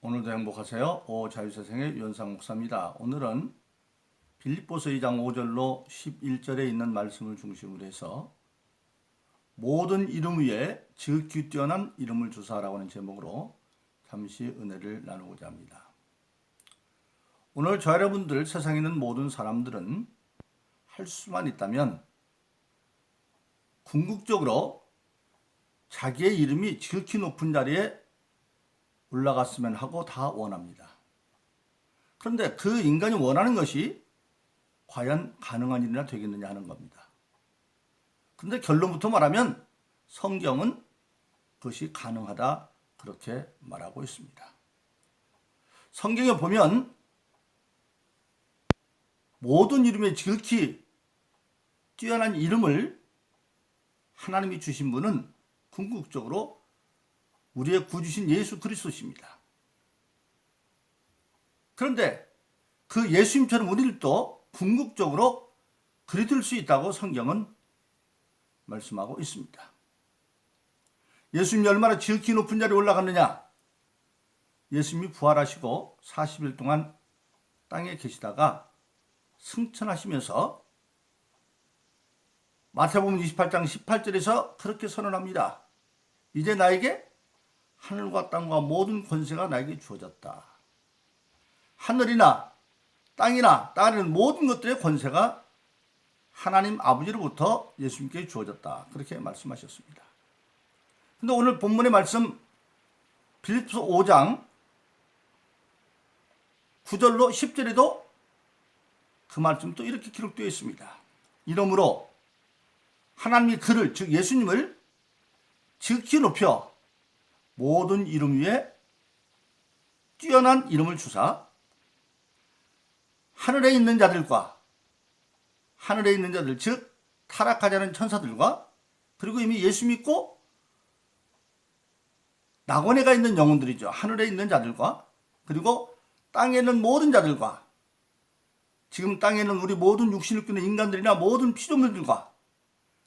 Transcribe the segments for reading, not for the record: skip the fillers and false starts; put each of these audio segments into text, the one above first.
오늘도 행복하세요. 자유세상의 유현상 목사입니다. 오늘은 빌립보서 2장 5절로 11절에 있는 말씀을 중심으로 해서 모든 이름 위에 지극히 뛰어난 이름을 주사라고 하는 제목으로 잠시 은혜를 나누고자 합니다. 오늘 저 여러분들 세상에 있는 모든 사람들은 할 수만 있다면 궁극적으로 자기의 이름이 지극히 높은 자리에 올라갔으면 하고 다 원합니다. 그런데 그 인간이 원하는 것이 과연 가능한 일이나 되겠느냐 하는 겁니다. 그런데 결론부터 말하면 성경은 그것이 가능하다 그렇게 말하고 있습니다. 성경에 보면 모든 이름에 지극히 뛰어난 이름을 하나님이 주신 분은 궁극적으로 우리의 구주신 예수 그리스도십니다. 그런데 그 예수님처럼 우리도 궁극적으로 그리 될 수 있다고 성경은 말씀하고 있습니다. 예수님이 얼마나 지극히 높은 자리에 올라갔느냐? 예수님이 부활하시고 40일 동안 땅에 계시다가 승천하시면서 마태복음 28장 18절에서 그렇게 선언합니다. 이제 나에게 하늘과 땅과 모든 권세가 나에게 주어졌다. 하늘이나 땅이나 땅에는 모든 것들의 권세가 하나님 아버지로부터 예수님께 주어졌다. 그렇게 말씀하셨습니다. 근데 오늘 본문의 말씀 빌립보서 5장 9절로 10절에도 그 말씀 또 이렇게 기록되어 있습니다. 이러므로 하나님이 그를 즉 예수님을 지극히 높여 모든 이름 위에 뛰어난 이름을 주사 하늘에 있는 자들과 하늘에 있는 자들 즉 타락하지 않은 천사들과 그리고 이미 예수 믿고 낙원에 가 있는 영혼들이죠. 하늘에 있는 자들과 그리고 땅에 있는 모든 자들과 지금 땅에 있는 우리 모든 육신을 꾸는 인간들이나 모든 피조물들과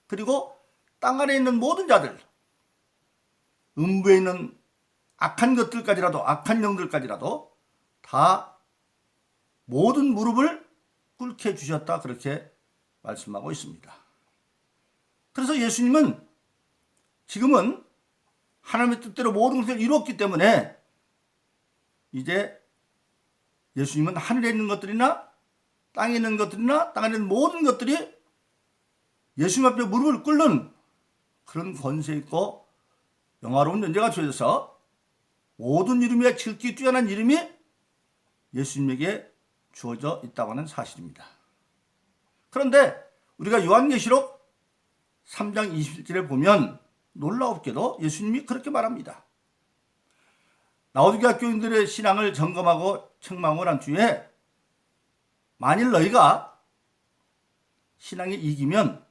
그리고 땅 아래 있는 모든 자들 음부에 있는 악한 것들까지라도 악한 영들까지라도 다 모든 무릎을 꿇게 해주셨다 그렇게 말씀하고 있습니다. 그래서 예수님은 지금은 하나님의 뜻대로 모든 것을 이루었기 때문에 이제 예수님은 하늘에 있는 것들이나 땅에 있는 것들이나 땅에 있는 모든 것들이 예수님 앞에 무릎을 꿇는 그런 권세 있고 영화로운 존재가 주어져서 모든 이름에 지극히 뛰어난 이름이 예수님에게 주어져 있다고 하는 사실입니다. 그런데 우리가 요한계시록 3장 21절에 보면 놀라웠게도 예수님이 그렇게 말합니다. 라오디게아 교인들의 신앙을 점검하고 책망을 한 주에 만일 너희가 신앙에 이기면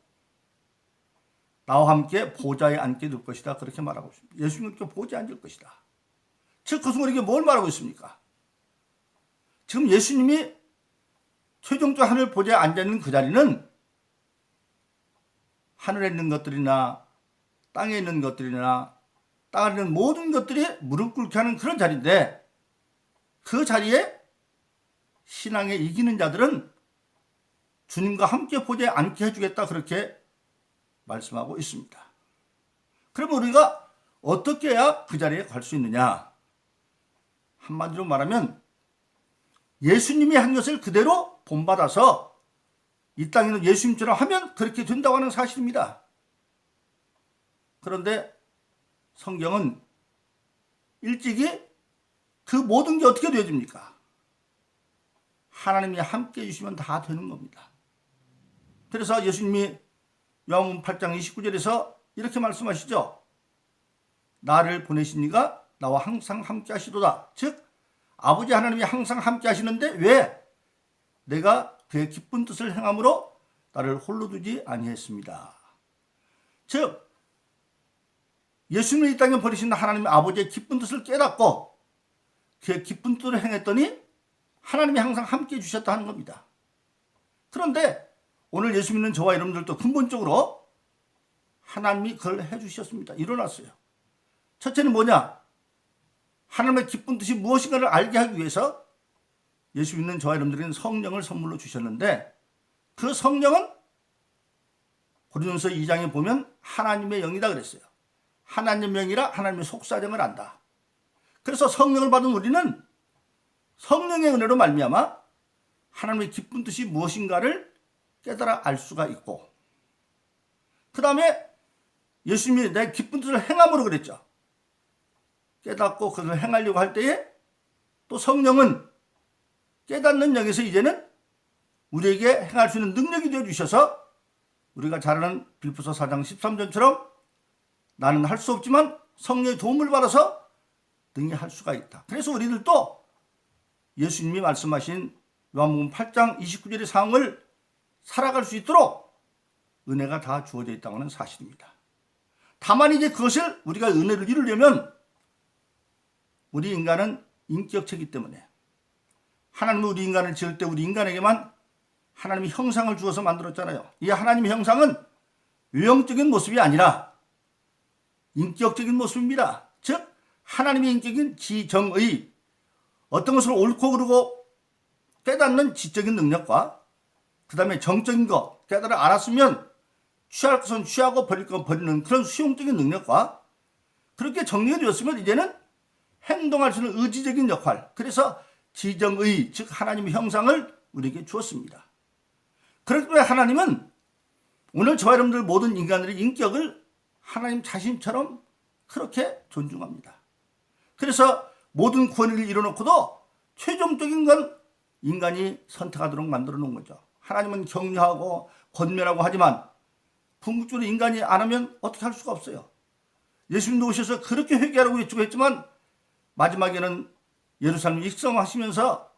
나와 함께 보좌에 앉게 될 것이다. 그렇게 말하고 있습니다. 예수님께 보좌에 앉을 것이다. 즉, 그 순간 이게 뭘 말하고 있습니까? 지금 예수님이 최종적 하늘 보좌에 앉아있는 그 자리는 하늘에 있는 것들이나 땅에 있는 것들이나 땅에 있는 모든 것들이 무릎 꿇게 하는 그런 자리인데 그 자리에 신앙에 이기는 자들은 주님과 함께 보좌에 앉게 해주겠다. 그렇게 말씀하고 있습니다. 그러면 우리가 어떻게 해야 그 자리에 갈 수 있느냐? 한마디로 말하면 예수님이 한 것을 그대로 본받아서 이 땅에는 예수님처럼 하면 그렇게 된다고 하는 사실입니다. 그런데 성경은 일찍이 그 모든 게 어떻게 되어집니까? 하나님이 함께 해주시면 다 되는 겁니다. 그래서 예수님이 요한복음 8장 29절에서 이렇게 말씀하시죠. 나를 보내신 이가 나와 항상 함께 하시도다. 즉 아버지 하나님이 항상 함께 하시는데 왜 내가 그의 기쁜 뜻을 행함으로 나를 홀로 두지 아니했습니다. 즉 예수님을 이 땅에 버리신 하나님 아버지의 기쁜 뜻을 깨닫고 그의 기쁜 뜻을 행했더니 하나님이 항상 함께 해주셨다 하는 겁니다. 그런데 오늘 예수 믿는 저와 여러분들도 근본적으로 하나님이 그걸 해주셨습니다. 일어났어요. 첫째는 뭐냐? 하나님의 기쁜 뜻이 무엇인가를 알게 하기 위해서 예수 믿는 저와 여러분들에게는 성령을 선물로 주셨는데, 그 성령은 고린도서 2장에 보면 하나님의 영이다 그랬어요. 하나님의 영이라 하나님의 속사정을 안다. 그래서 성령을 받은 우리는 성령의 은혜로 말미암아 하나님의 기쁜 뜻이 무엇인가를 깨달아 알 수가 있고, 그 다음에 예수님이 내 기쁜 뜻을 행함으로 그랬죠. 깨닫고 그것을 행하려고 할 때에 또 성령은 깨닫는 영에서 이제는 우리에게 행할 수 있는 능력이 되어주셔서 우리가 잘 아는 빌립보서 4장 13절처럼 나는 할 수 없지만 성령의 도움을 받아서 능히 할 수가 있다. 그래서 우리들도 예수님이 말씀하신 요한복음 8장 29절의 상황을 살아갈 수 있도록 은혜가 다 주어져 있다고 하는 사실입니다. 다만 이제 그것을 우리가 은혜를 이루려면 우리 인간은 인격체이기 때문에 하나님은 우리 인간을 지을 때 우리 인간에게만 하나님의 형상을 주어서 만들었잖아요. 이 하나님의 형상은 외형적인 모습이 아니라 인격적인 모습입니다. 즉 하나님의 인격인 지정의, 어떤 것을 옳고 그르고 깨닫는 지적인 능력과 그 다음에 정적인 것 깨달아 알았으면 취할 것은 취하고 버릴 건 버리는 그런 수용적인 능력과 그렇게 정리가 되었으면 이제는 행동할 수 있는 의지적인 역할, 그래서 지정의, 즉 하나님의 형상을 우리에게 주었습니다. 그렇기 때문에 하나님은 오늘 저와 여러분들 모든 인간들의 인격을 하나님 자신처럼 그렇게 존중합니다. 그래서 모든 구원을 이뤄놓고도 최종적인 건 인간이 선택하도록 만들어 놓은 거죠. 하나님은 격려하고 권면하고 하지만 궁극적으로 인간이 안 하면 어떻게 할 수가 없어요. 예수님도 오셔서 그렇게 회개하라고 외치고 했지만 마지막에는 예루살렘 입성하시면서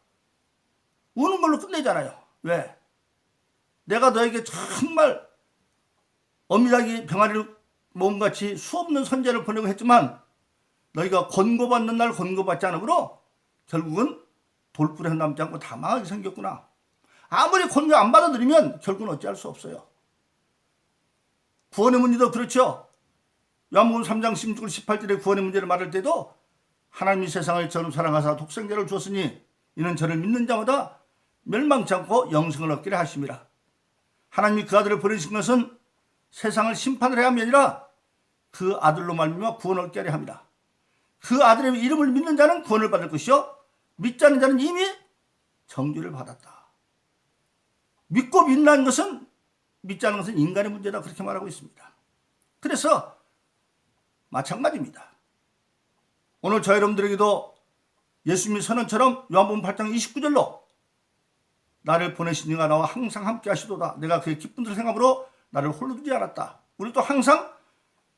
우는 걸로 끝내잖아요. 왜? 내가 너에게 정말 어미닭이 병아리를 몸같이 수없는 선제를 보내고 했지만 너희가 권고받는 날 권고받지 않으므로 결국은 돌불에 남지 않고 다 망하게 생겼구나. 아무리 권고 안 받아들이면 결국은 어찌할 수 없어요. 구원의 문제도 그렇죠. 요한복음 3장 16절 18절의 구원의 문제를 말할 때도 하나님이 세상을 저는 사랑하사 독생자를 주었으니 이는 저를 믿는 자마다 멸망치 않고 영생을 얻기를 하심이라. 하나님이 그 아들을 보내신 것은 세상을 심판을 해야 함이 아니라 그 아들로 말미암아 구원을 얻게 하려 함이라. 그 아들의 이름을 믿는 자는 구원을 받을 것이요 믿지 않는 자는 이미 정죄를 받았다. 믿고 믿는 것은, 믿지 않는 것은 인간의 문제다, 그렇게 말하고 있습니다. 그래서 마찬가지입니다. 오늘 저 여러분들에게도 예수님의 선언처럼 요한복음 8장 29절로 나를 보내신 이가 나와 항상 함께 하시도다. 내가 그의 기쁜 뜻을 행함으로 나를 홀로 두지 않았다. 우리도 항상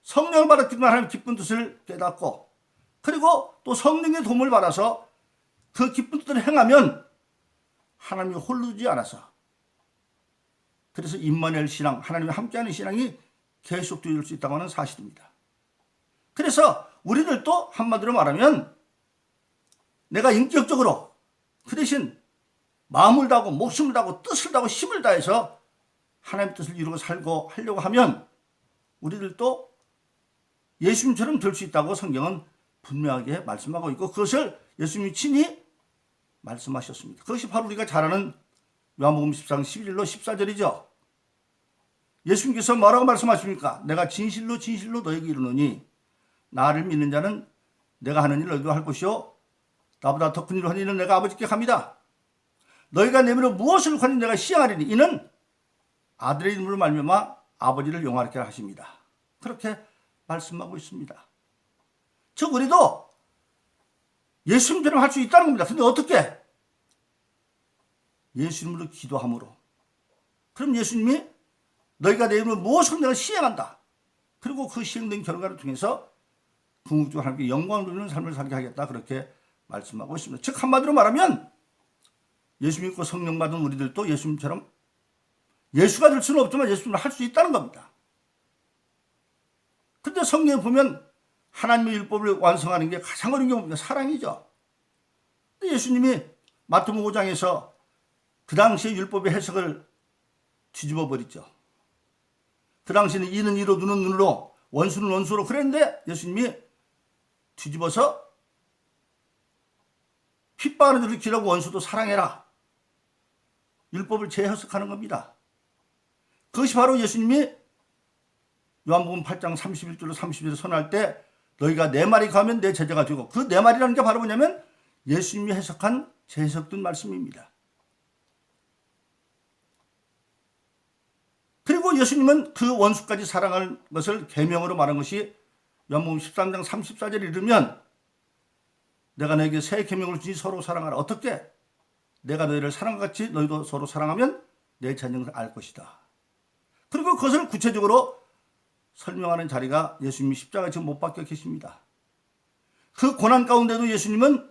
성령을 받았기 때문에 하나님의 기쁜 뜻을 깨닫고, 그리고 또 성령의 도움을 받아서 그 기쁜 뜻을 행하면 하나님이 홀로 두지 않아서, 그래서 임마누엘 신앙, 하나님과 함께하는 신앙이 계속될 수 있다고 하는 사실입니다. 그래서 우리들도 한마디로 말하면 내가 인격적으로 그 대신 마음을 다하고 목숨을 다하고 뜻을 다하고 힘을 다해서 하나님의 뜻을 이루고 살고 하려고 하면 우리들도 예수님처럼 될 수 있다고 성경은 분명하게 말씀하고 있고, 그것을 예수님이 친히 말씀하셨습니다. 그것이 바로 우리가 잘 아는 요한복음 14장 11절로 14절이죠. 예수님께서 뭐라고 말씀하십니까? 내가 진실로 진실로 너에게 이르노니 나를 믿는 자는 내가 하는 일을 너희도 할 것이요 나보다 더 큰 일을 하는 일은 내가 아버지께 합니다. 너희가 내 이름으로 무엇을 구하니 내가 시행하리니 이는 아들의 이름으로 말미암아 아버지를 영화롭게 하십니다. 그렇게 말씀하고 있습니다. 즉 우리도 예수님처럼 할 수 있다는 겁니다. 근데 어떻게? 예수님으로 기도함으로. 그럼 예수님이 너희가 내 이름으로 무엇을 내가 시행한다. 그리고 그 시행된 결과를 통해서 궁극적으로 하나님께 영광을 누리는 삶을 살게 하겠다. 그렇게 말씀하고 있습니다. 즉 한마디로 말하면 예수 믿고 성령 받은 우리들도 예수님처럼 예수가 될 수는 없지만 예수님을 할 수 있다는 겁니다. 그런데 성경에 보면 하나님의 율법을 완성하는 게 가장 어려운 게 뭡니까? 사랑이죠. 근데 예수님이 마태복음 5장에서 그 당시의 율법의 해석을 뒤집어 버리죠. 그 당시에는 이는 이로 눈은 눈으로 원수는 원수로 그랬는데 예수님이 뒤집어서 핍박하는 자를 기라고 원수도 사랑해라. 율법을 재해석하는 겁니다. 그것이 바로 예수님이 요한복음 8장 31절로 32절에 선언할 때 너희가 내 말이 가면 내 제자가 되고, 그 내 말이라는 게 바로 뭐냐면 예수님이 해석한 재해석된 말씀입니다. 그리고 예수님은 그 원수까지 사랑하는 것을 계명으로 말한 것이 요한복음 13장 34절에 이르면 내가 너에게 새 계명을 주니 서로 사랑하라. 어떻게? 내가 너희를 사랑과 같이 너희도 서로 사랑하면 내 자녀를 알 것이다. 그리고 그것을 구체적으로 설명하는 자리가 예수님이 십자가에 지금 못 박혀 계십니다. 그 고난 가운데도 예수님은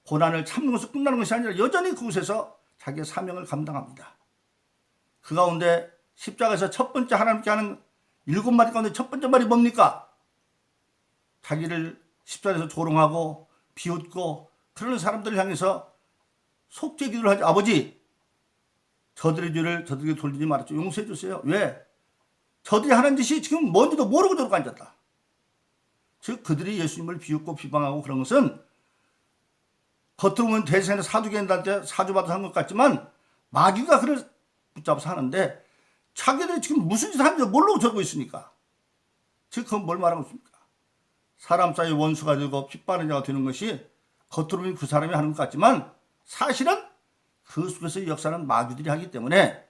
고난을 참는 것으로 끝나는 것이 아니라 여전히 그곳에서 자기의 사명을 감당합니다. 그 가운데 십자가에서 첫 번째 하나님께 하는 7마디 가운데 첫 번째 말이 뭡니까? 자기를 십자가에서 조롱하고 비웃고 그러는 사람들을 향해서 속죄 기도를 하지. 아버지, 저들의 죄를 저들에게 돌리지 말았죠. 용서해 주세요. 왜? 저들이 하는 짓이 지금 뭔지도 모르고 저러고 앉았다. 즉 그들이 예수님을 비웃고 비방하고 그런 것은 겉으로 보면 대세는 사두개인들한테 사주받아서 한 것 같지만 마귀가 그를 붙잡아서 하는데 자기들이 지금 무슨 짓을 하는지 모르고 저러고 있으니까. 즉 그건 뭘 말하고 있습니까? 사람 사이의 원수가 되고 핍박하는 자가 되는 것이 겉으로 보면 그 사람이 하는 것 같지만 사실은 그 속에서 역사는 마귀들이 하기 때문에,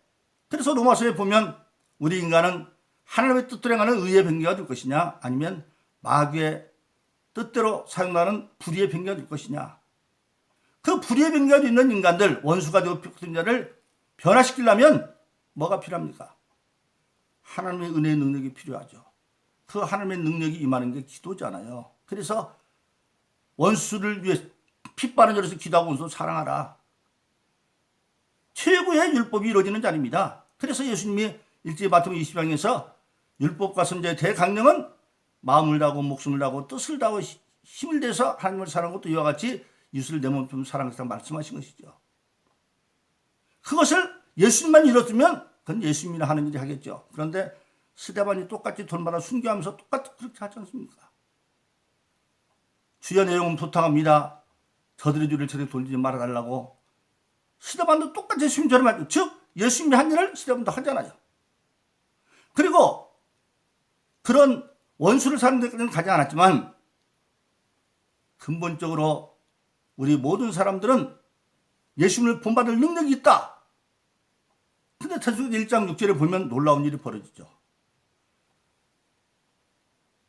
그래서 로마서에 보면 우리 인간은 하나님의 뜻대로 행하는 의의 변개가 될 것이냐 아니면 마귀의 뜻대로 사용하는 불의의 변개가 될 것이냐. 그 불의의 변개가 있는 인간들, 원수가 되고 핍박된 자를 변화시키려면 뭐가 필요합니까? 하나님의 은혜의 능력이 필요하죠. 그 하나님의 능력이 임하는 게 기도잖아요. 그래서 원수를 위해 핍박하는 자로서 기도하고 원수 사랑하라. 최고의 율법이 이루어지는 자리입니다. 그래서 예수님이 일제 마태복음 20장에서 율법과 선지자의 대강령은 마음을 다하고 목숨을 다하고 뜻을 다하고 힘을 대서 하나님을 사랑하는 것도 이와 같이 이웃을 내 몸처럼 사랑하겠다고 말씀하신 것이죠. 그것을 예수님만 이뤘으면 그건 예수님이나 하는 일이 하겠죠. 그런데 스데반이 똑같이 돌마다 순교하면서 똑같이 그렇게 하지 않습니까? 주여 내 영혼 부탁합니다. 저들의 죄를 저들에게 돌리지 말아달라고. 스데반도 똑같이 예수님처럼 하죠. 즉 예수님이 한 일을 스데반도 하잖아요. 그리고 그런 원수를 사는 데까지는 가지 않았지만 근본적으로 우리 모든 사람들은 예수님을 본받을 능력이 있다. 근데 데살로니가 1장 6절에 보면 놀라운 일이 벌어지죠.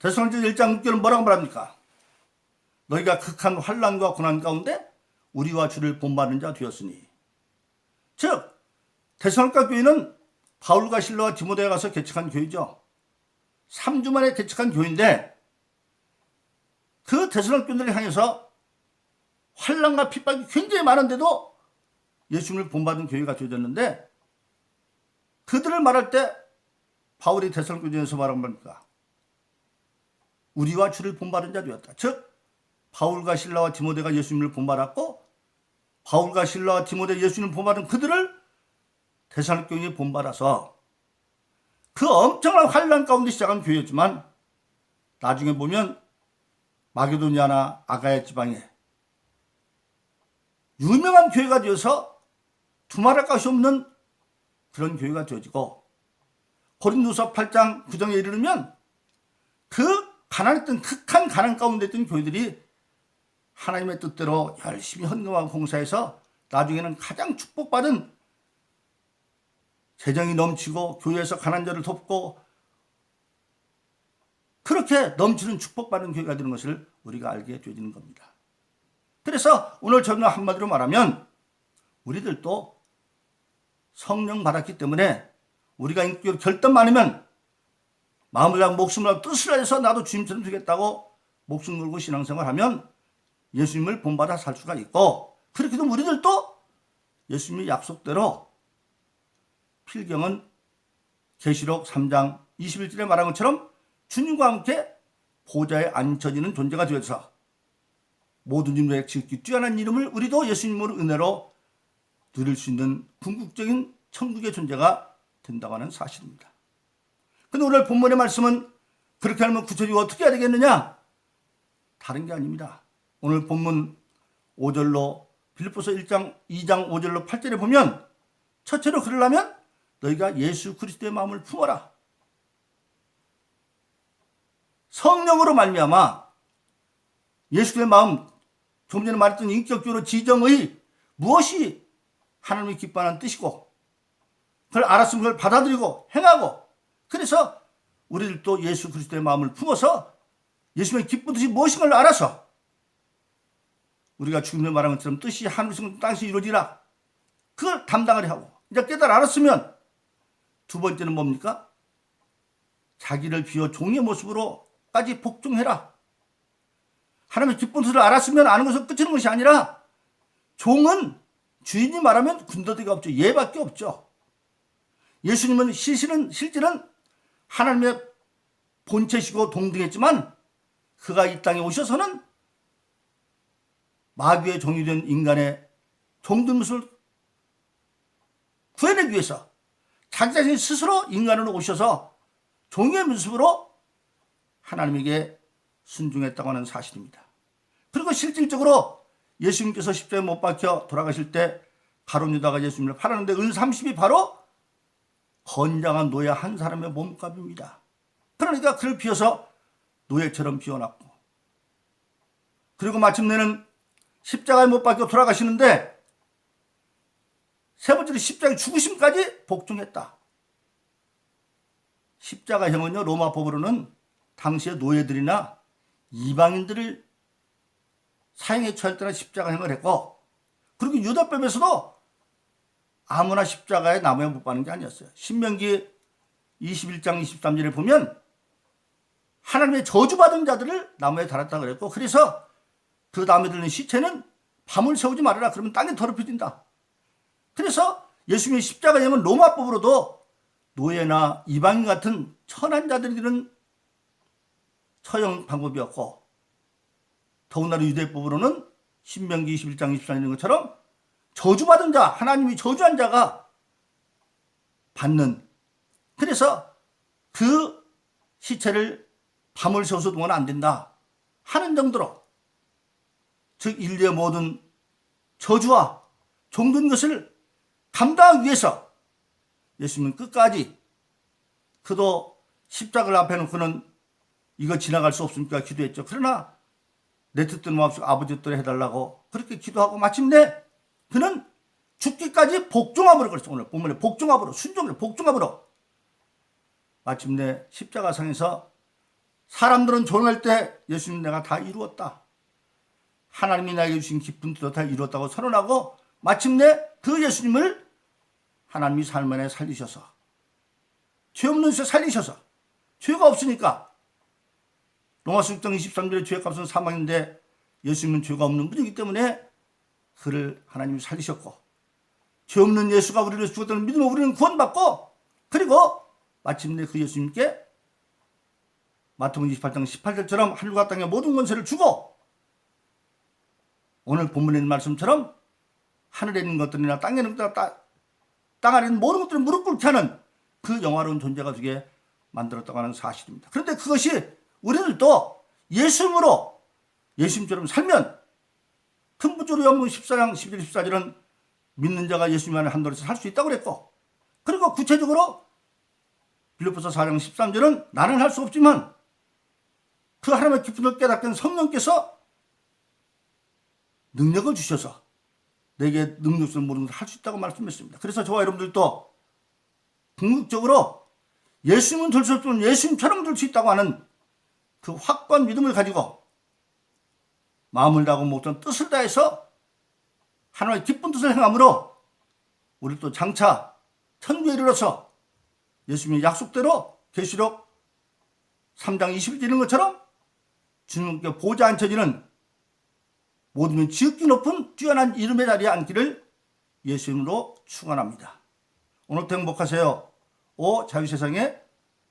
데살로니가 1장 6절은 뭐라고 말합니까? 너희가 극한 환난과 고난 가운데 우리와 주를 본받는 자 되었으니. 즉 데살로니가 교회는 바울과 실라와 디모데가 가서 개척한 교회죠. 3주 만에 개척한 교회인데 그 데살로니가 교인들을 향해서 환난과 핍박이 굉장히 많은데도 예수님을 본받은 교회가 되어졌는데, 그들을 말할 때 바울이 데살로니가 교회에서 말한 겁니까? 우리와 주를 본받은 자 되었다. 즉 바울과 실라와 디모데가 예수님을 본받았고 바울과 실라와 디모데 예수님을 본받은 그들을 데살로니가 교인이 본받아서 그 엄청난 환난 가운데 시작한 교회였지만 나중에 보면 마게도니아나 아가야 지방에 유명한 교회가 되어서 두말할 것이 없는 그런 교회가 되어지고, 고린도서 8장 9장에 이르면 그 가난했던 극한 가난 가운데 있던 교회들이 하나님의 뜻대로 열심히 헌금하고 봉사해서 나중에는 가장 축복받은, 재정이 넘치고 교회에서 가난한 자를 돕고 그렇게 넘치는 축복받는 교회가 되는 것을 우리가 알게 되어지는 겁니다. 그래서 오늘 저는 한마디로 말하면 우리들도 성령 받았기 때문에 우리가 인격적으로 결단 많으면 마음을 다하고 목숨을 다하고 뜻을 다해서 나도 주님처럼 되겠다고 목숨 걸고 신앙생활하면 예수님을 본받아 살 수가 있고, 그렇게 되면 우리들도 예수님의 약속대로 필경은 계시록 3장 21절에 말한 것처럼 주님과 함께 보좌에 앉혀지는 존재가 되어서 모든 인류의 지극히 뛰어난 이름을 우리도 예수님으로 은혜로 누릴 수 있는 궁극적인 천국의 존재가 된다고 하는 사실입니다. 그런데 오늘 본문의 말씀은 그렇게 하면 구체적으로 어떻게 해야 되겠느냐? 다른 게 아닙니다. 오늘 본문 5절로 빌립보서 1장 2장 5절로 8절에 보면 첫째로 그러려면 너희가 예수 그리스도의 마음을 품어라. 성령으로 말미암아 예수의 마음, 좀 전에 말했던 인격적으로 지정의 무엇이 하나님이 기뻐하는 뜻이고 그걸 알았으면 그걸 받아들이고 행하고, 그래서 우리들도 예수 그리스도의 마음을 품어서 예수님의 기쁜 뜻이 무엇인가를 알아서 우리가 주님의 말한 것처럼 뜻이 하늘에서 땅에서 이루어지라, 그걸 담당을 하고 이제 깨달아 알았으면 두 번째는 뭡니까? 자기를 비워 종의 모습으로까지 복종해라. 하나님의 기쁜 뜻을 알았으면 아는 것을 끝이는 것이 아니라 종은 주인이 말하면 군더더기가 없죠. 얘밖에 없죠. 예수님은 실제는 하나님의 본체시고 동등했지만 그가 이 땅에 오셔서는 마귀의 종이 된 인간의 종된 것을 구해내기 위해서 자기 자신 스스로 인간으로 오셔서 종의 모습으로 하나님에게 순종했다고 하는 사실입니다. 그리고 실질적으로 예수님께서 십자가에 못 박혀 돌아가실 때 가룟 유다가 예수님을 팔았는데 은 30이 바로 건장한 노예 한 사람의 몸값입니다. 그러니까 그를 비워서 노예처럼 비워놨고, 그리고 마침내는 십자가에 못 박혀 돌아가시는데 세 번째로 십자가의 죽으심까지 복종했다. 십자가형은요, 로마 법으로는 당시의 노예들이나 이방인들을 사형에 처할 때나 십자가형을 했고, 그리고 유다법에서도 아무나 십자가에 나무에 못 박는 게 아니었어요. 신명기 21장 23절에 보면 하나님의 저주받은 자들을 나무에 달았다 그랬고, 그래서 그 나무에 들는 시체는 밤을 새우지 말아라. 그러면 땅에 더럽혀진다. 그래서 예수님의 십자가형은 로마법으로도 노예나 이방인 같은 천한 자들이 처형 방법이었고, 더군다나 유대법으로는 신명기 21장 24절인 것처럼 저주받은 자, 하나님이 저주한 자가 받는, 그래서 그 시체를 밤을 새워서 두면 안 된다 하는 정도로, 즉 인류의 모든 저주와 종된 것을 감당하기 위해서 예수님은 끝까지, 그도 십자가를 앞에 놓고는 이거 지나갈 수 없으니까 기도했죠. 그러나 내 뜻대로 마옵시고 아버지 뜻대로 해달라고 그렇게 기도하고 마침내 그는 죽기까지 복종함으로, 그랬죠. 오늘 본문에 복종함으로, 순종으로, 복종함으로 마침내 십자가상에서 사람들은 조롱할 때 예수님 내가 다 이루었다, 하나님이 나에게 주신 기쁜 뜻도 다 이루었다고 선언하고, 마침내 그 예수님을 하나님이 삶 안에 살리셔서, 죄 없는 것에 살리셔서, 죄가 없으니까 로마서 6장 23절에 죄의 값은 사망인데 예수님은 죄가 없는 분이기 때문에 그를 하나님이 살리셨고, 죄 없는 예수가 우리를 죽었다는 믿음으로 우리는 구원받고, 그리고 마침내 그 예수님께 마태복음 28장 18절처럼 하늘과 땅의 모든 권세를 주고, 오늘 본문에 있는 말씀처럼 하늘에 있는 것들이나 땅에 있는 것들이나 땅 아래 있는 모든 것들을 무릎 꿇게 하는 그 영화로운 존재가 되게 만들었다고 하는 사실입니다. 그런데 그것이 우리들도 예수님으로, 예수님처럼 살면, 근본적으로 요한복음 14장 11절 14절은 믿는 자가 예수님 안에 한도에서 살 수 있다고 그랬고, 그리고 구체적으로 빌립보서 4장 13절은 나는 할 수 없지만 그 하나님의 깊은 걸 깨닫게 된 성령께서 능력을 주셔서 내게 능력을 모르는 걸 할 수 있다고 말씀했습니다. 그래서 저와 여러분들도 궁극적으로 예수님은 될 수 없지만 예수님처럼 될 수 있다고 하는 그 확고한 믿음을 가지고 마음을 다하고 모든 뜻을 다해서 하나님의 기쁜 뜻을 행함으로 우리 또 장차 천국에 이르러서 예수님의 약속대로 계시록 3장 20절 있는 것처럼 주님께 보좌 앉혀지는 모든 지극히 높은 뛰어난 이름의 자리에 앉기를 예수님으로 축원합니다. 오늘도 행복하세요. 오 자유세상의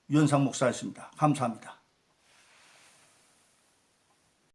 유현상 목사였습니다. 감사합니다.